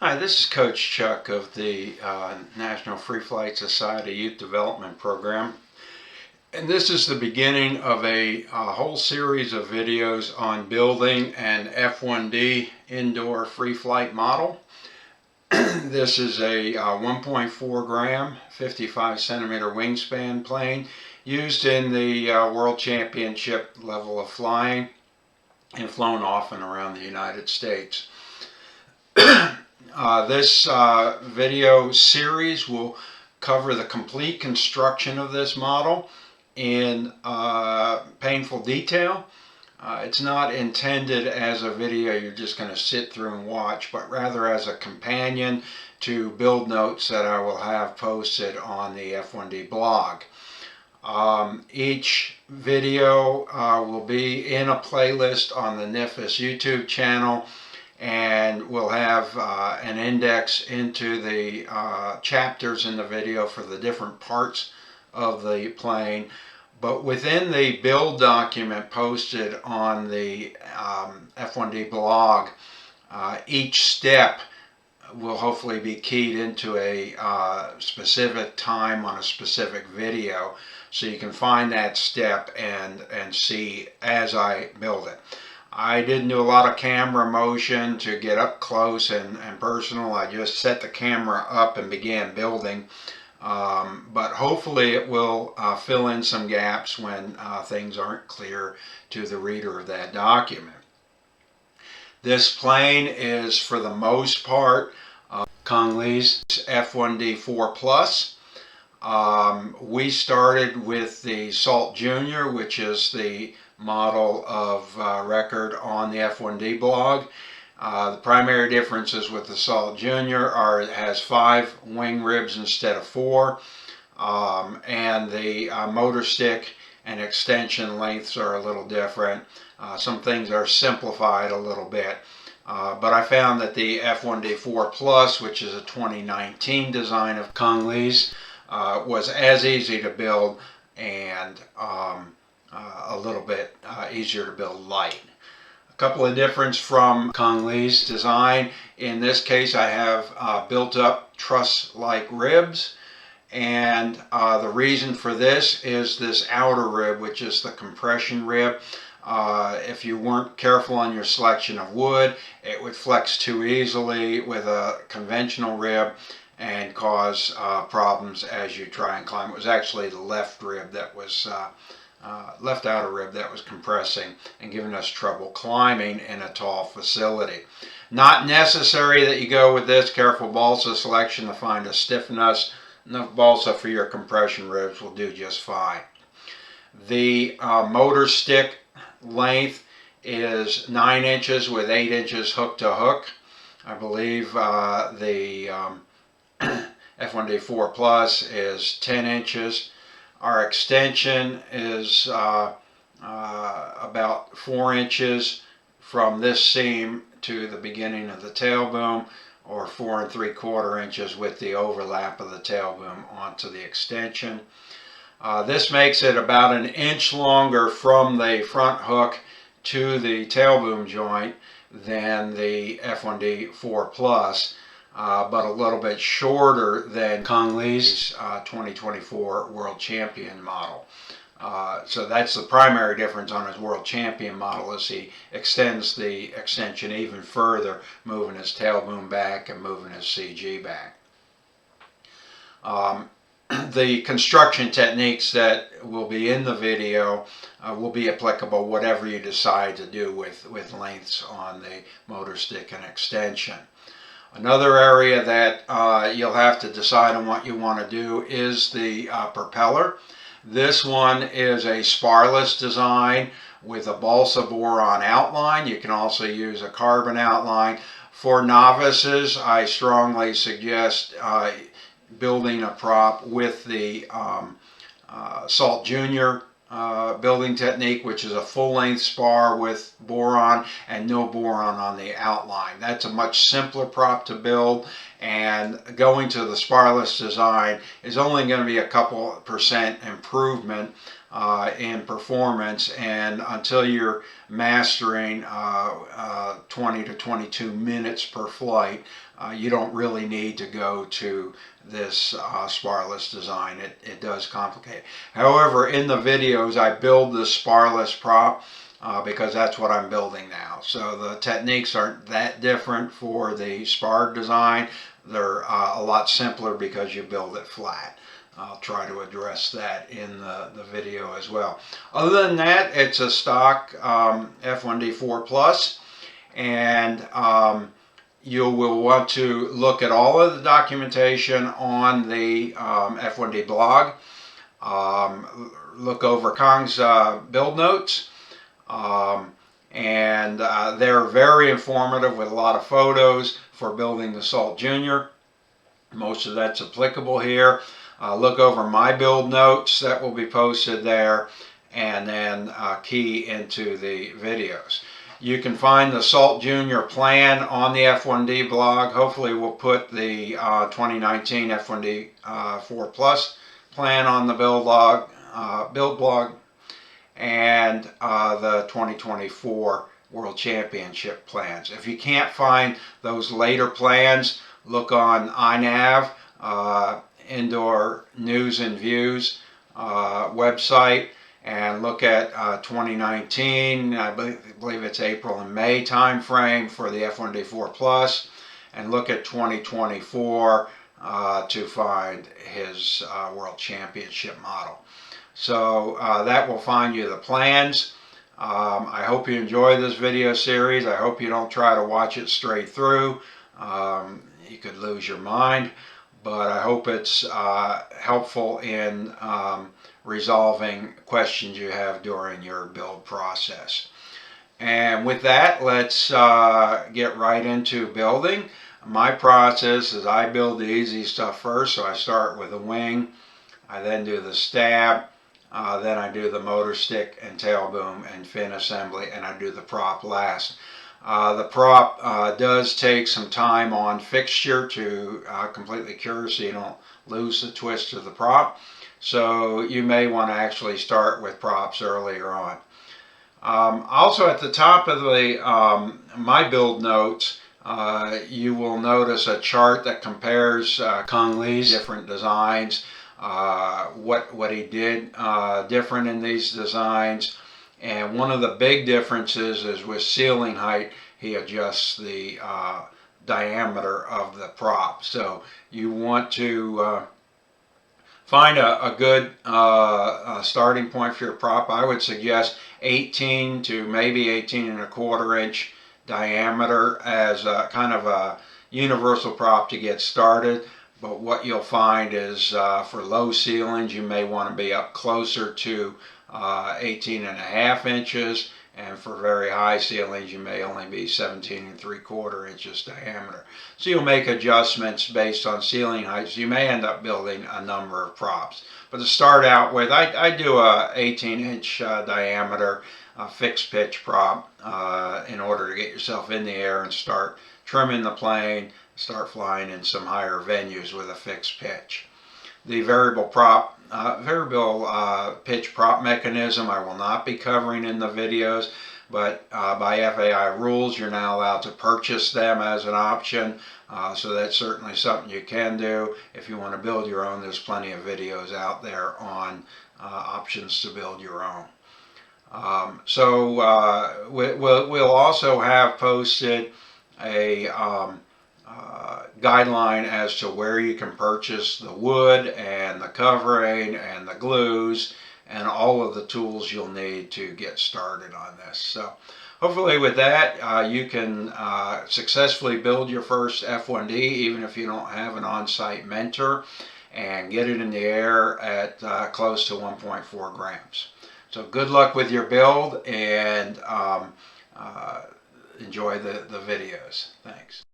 Hi, this is Coach Chuck of the National Free Flight Society Youth Development Program. And this is the beginning of a whole series of videos on building an F1D indoor free flight model. This is a 1.4 gram, 55 centimeter wingspan plane used in the World Championship level of flying and flown often around the United States. This video series will cover the complete construction of this model in painful detail. It's not intended as a video you're just going to sit through and watch, but rather as a companion to build notes that I will have posted on the F1D blog. Each video will be in a playlist on the NIFIS YouTube channel, and we'll have an index into the chapters in the video for the different parts of the plane. But within the build document posted on the F1D blog, each step will hopefully be keyed into a specific time on a specific video, so you can find that step and see as I build it. I didn't do a lot of camera motion to get up close and personal. I just set the camera up and began building. But hopefully it will fill in some gaps when things aren't clear to the reader of that document. This plane is, for the most part, Conley's F1D 4+. We started with the Salt Junior, which is the model of record on the F1D blog. The primary differences with the Salt Junior are it has 5 wing ribs instead of 4, and the motor stick and extension lengths are a little different. Some things are simplified a little bit, but I found that the F1D 4+, which is a 2019 design of Conley's, was as easy to build and a little bit easier to build light. A couple of differences from Conley's design. In this case, I have built up truss-like ribs, and the reason for this is this outer rib, which is the compression rib. If you weren't careful on your selection of wood, it would flex too easily with a conventional rib and cause problems as you try and climb. It was actually the left rib that was left outer rib that was compressing and giving us trouble climbing in a tall facility. Not necessary that you go with this. Careful balsa selection to find a stiffness. Enough balsa for your compression ribs will do just fine. The motor stick length is 9 inches with 8 inches hook to hook. I believe the F1D 4+ is 10 inches. Our extension is about 4 inches from this seam to the beginning of the tail boom, or 4 3/4 inches with the overlap of the tail boom onto the extension. This makes it about 1 inch longer from the front hook to the tail boom joint than the F1D 4+. But a little bit shorter than Conley's 2024 World Champion model. So that's the primary difference on his World Champion model, is he extends the extension even further, moving his tail boom back and moving his CG back. The construction techniques that will be in the video will be applicable whatever you decide to do with lengths on the motor stick and extension. Another area that you'll have to decide on what you want to do is the propeller. This one is a sparless design with a balsa boron outline. You can also use a carbon outline. For novices, I strongly suggest building a prop with the Salt Junior building technique, which is a full-length spar with boron and no boron on the outline. That's a much simpler prop to build, and going to the sparless design is only going to be a couple % improvement in performance, and until you're mastering 20 to 22 minutes per flight, you don't really need to go to this sparless design. It does complicate. However, in the videos I build the sparless prop because that's what I'm building now. So the techniques aren't that different for the spar design. They're a lot simpler because you build it flat. I'll try to address that in the video as well. Other than that, it's a stock F1D 4 Plus, and you will want to look at all of the documentation on the F1D blog. Look over Kong's build notes, and they're very informative with a lot of photos for building the Salt Junior. Most of that's applicable here. Look over my build notes that will be posted there, and then key into the videos. You can find the Salt Junior plan on the F1D blog. Hopefully we'll put the 2019 F1D 4 Plus plan on the build blog, and the 2024 World Championship plans. If you can't find those later plans, look on iNav, Indoor News and Views website, and look at 2019. I believe it's April and May time frame for the F1D 4 Plus, and look at 2024 to find his World Championship model. So that will find you the plans. I hope you enjoy this video series. I hope you don't try to watch it straight through. You could lose your mind, but I hope it's helpful in resolving questions you have during your build process. And with that, let's get right into building. My process is I build the easy stuff first, so I start with the wing, I then do the stab, then I do the motor stick and tail boom and fin assembly, and I do the prop last. The prop does take some time on fixture to completely cure, so you don't lose the twist of the prop. So you may want to actually start with props earlier on. Also at the top of the my build notes, you will notice a chart that compares Kong Lee's different designs, what he did different in these designs. And one of the big differences is with ceiling height, he adjusts the diameter of the prop. So you want to find a good starting point for your prop. I would suggest 18 to maybe 18.25 inch diameter as a kind of a universal prop to get started. But what you'll find is for low ceilings, you may want to be up closer to 18.5 inches, and for very high ceilings you may only be 17.75 inches diameter. So you'll make adjustments based on ceiling heights. You may end up building a number of props, but to start out with, I do a 18-inch diameter fixed pitch prop in order to get yourself in the air and start trimming the plane, start flying in some higher venues with a fixed pitch. The variable pitch prop mechanism I will not be covering in the videos, but by FAI rules you're now allowed to purchase them as an option, so that's certainly something you can do. If you want to build your own, there's plenty of videos out there on options to build your own. We'll also have posted a guideline as to where you can purchase the wood and the covering and the glues and all of the tools you'll need to get started on this. So hopefully with that you can successfully build your first F1D, even if you don't have an on-site mentor, and get it in the air at close to 1.4 grams. So good luck with your build, and enjoy the videos. Thanks.